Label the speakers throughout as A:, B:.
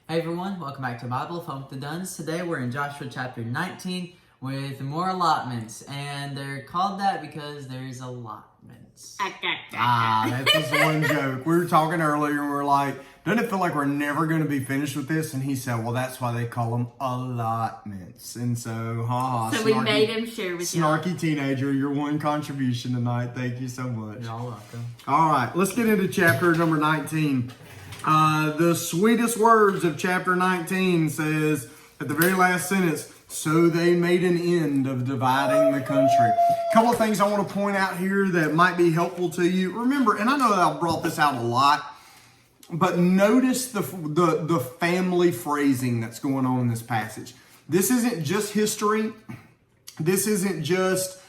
A: Hey everyone, welcome back to Bible of Home with the Duns. Today we're in Joshua chapter 19 with more allotments, and they're called that because there's allotments.
B: That's just one joke. We were talking earlier and we were like, doesn't it feel like we're never going to be finished with this? And he said, well, that's why they call them allotments. And so,
C: So we made him share with you.
B: Snarky teenager, your one contribution tonight. Thank you so much.
A: You're all welcome.
B: All right, let's get into chapter number 19. The sweetest words of chapter 19 says, at the very last sentence, so they made an end of dividing the country. A couple of things I want to point out here that might be helpful to you. Remember, and I know that I've brought this out a lot, but notice the family phrasing that's going on in this passage. This isn't just history. This isn't just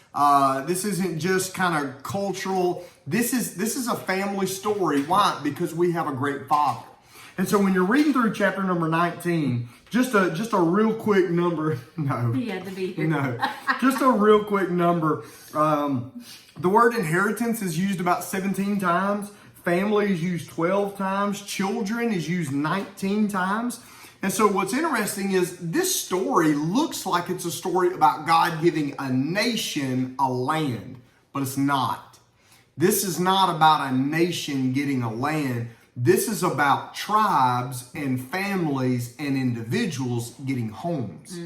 B: kind of cultural. This is a family story. Why? Because we have a great Father. And so when you're reading through chapter number 19, just a real quick number. No.
C: He had to be here.
B: No. Just a real quick number. The word inheritance is used about 17 times. Family is used 12 times. Children is used 19 times. And so what's interesting is this story looks like it's a story about God giving a nation a land, but it's not. This is not about a nation getting a land. This is about tribes and families and individuals getting homes.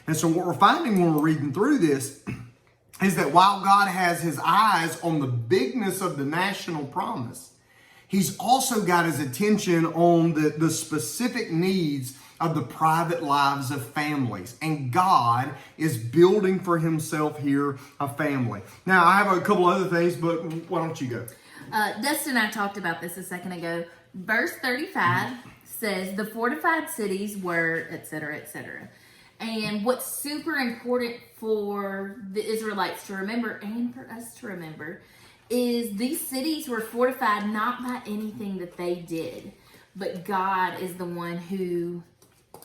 B: And so what we're finding when we're reading through this is that while God has his eyes on the bigness of the national promise, he's also got his attention on the specific needs of the private lives of families. And God is building for himself here a family. Now, I have a couple other things, but why don't you go?
C: Dustin and I talked about this a second ago. Verse 35 says, the fortified cities were, etc., etc. And what's super important for the Israelites to remember, and for us to remember, is these cities were fortified not by anything that they did, but God is the one who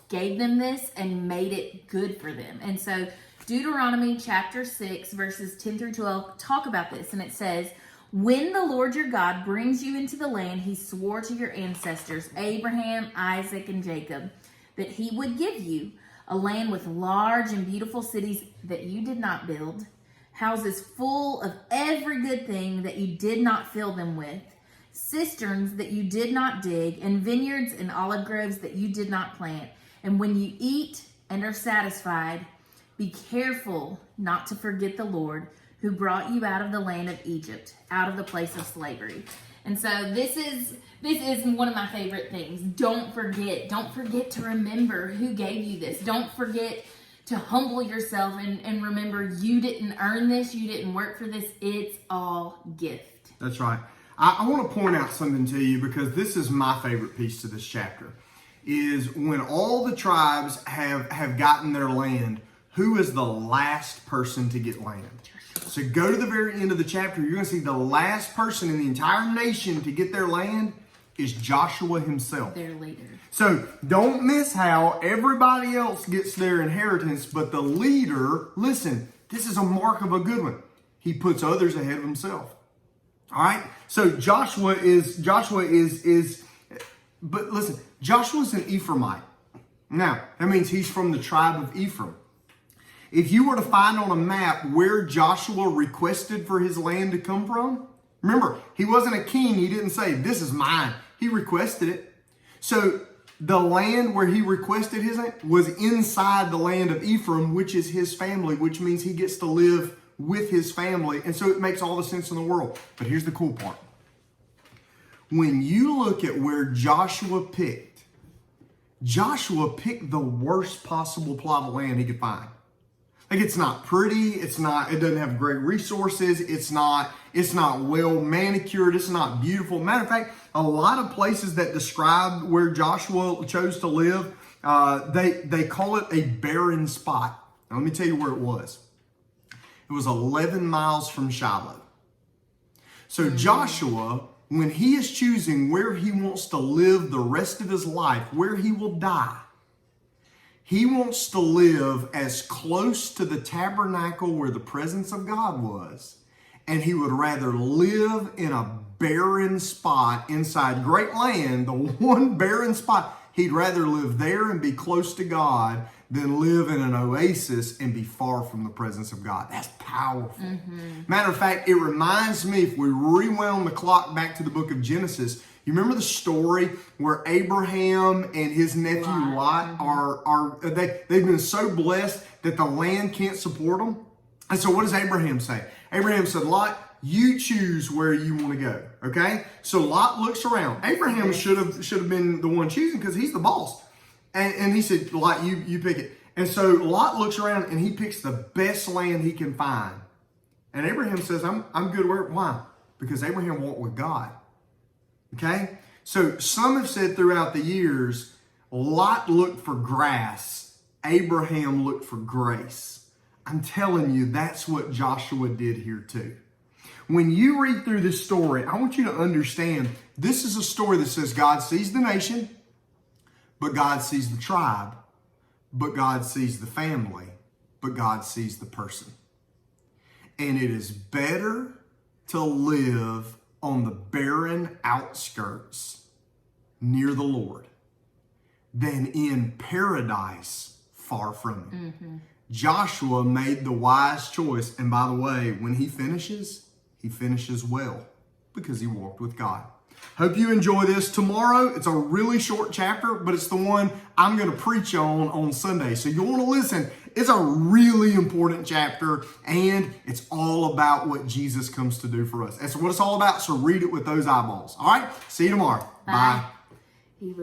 C: gave them this and made it good for them. And so Deuteronomy chapter 6 verses 10 through 12 talk about this, and it says, when the Lord your God brings you into the land he swore to your ancestors, Abraham, Isaac, and Jacob, that he would give you, a land with large and beautiful cities that you did not build, houses full of every good thing that you did not fill them with, cisterns that you did not dig, and vineyards and olive groves that you did not plant. And when you eat and are satisfied, be careful not to forget the Lord who brought you out of the land of Egypt, out of the place of slavery. And so this is one of my favorite things. Don't forget to remember who gave you this. Don't forget to humble yourself and remember you didn't earn this, you didn't work for this, it's all gift.
B: That's right. I want to point out something to you because this is my favorite piece to this chapter, is when all the tribes have gotten their land, who is the last person to get land? So go to the very end of the chapter, you're going to see the last person in the entire nation to get their land is Joshua himself.
C: Their leader.
B: So don't miss how everybody else gets their inheritance, but the leader, listen, this is a mark of a good one. He puts others ahead of himself. All right? So Joshua is, but listen, Joshua's an Ephraimite. Now, that means he's from the tribe of Ephraim. If you were to find on a map where Joshua requested for his land to come from, remember, he wasn't a king. He didn't say, this is mine. He requested it. So the land where he requested his land was inside the land of Ephraim, which is his family, which means he gets to live with his family. And so it makes all the sense in the world. But here's the cool part. When you look at where Joshua picked the worst possible plot of land he could find. Like, it's not pretty, it doesn't have great resources, it's not well manicured, it's not beautiful. Matter of fact, a lot of places that describe where Joshua chose to live, they call it a barren spot. Now, let me tell you where it was. It was 11 miles from Shiloh. So Joshua, when he is choosing where he wants to live the rest of his life, where he will die, he wants to live as close to the tabernacle where the presence of God was, and he would rather live in a barren spot inside great land, the one barren spot, He'd rather live there and be close to God than live in an oasis and be far from the presence of God. That's powerful. Matter of fact, it reminds me, if we rewound the clock back to the book of Genesis, you remember the story where Abraham and his nephew Lot they've been so blessed that the land can't support them? And so what does Abraham say? Abraham said, Lot, you choose where you want to go. Okay? So Lot looks around. Abraham should have been the one choosing because he's the boss. And he said, Lot, you pick it. And so Lot looks around and he picks the best land he can find. And Abraham says, I'm good where. Why? Because Abraham walked with God. Okay? So some have said throughout the years, Lot looked for grass. Abraham looked for grace. I'm telling you, that's what Joshua did here too. When you read through this story, I want you to understand this is a story that says God sees the nation, but God sees the tribe, but God sees the family, but God sees the person. And it is better to live on the barren outskirts near the Lord than in paradise far from Him. Joshua made the wise choice. And by the way, when he finishes well because he walked with God. Hope you enjoy this. Tomorrow, it's a really short chapter, but it's the one I'm going to preach on Sunday. So you want to listen. It's a really important chapter, and it's all about what Jesus comes to do for us. That's what it's all about, so read it with those eyeballs. All right? See you tomorrow. Bye.
C: He was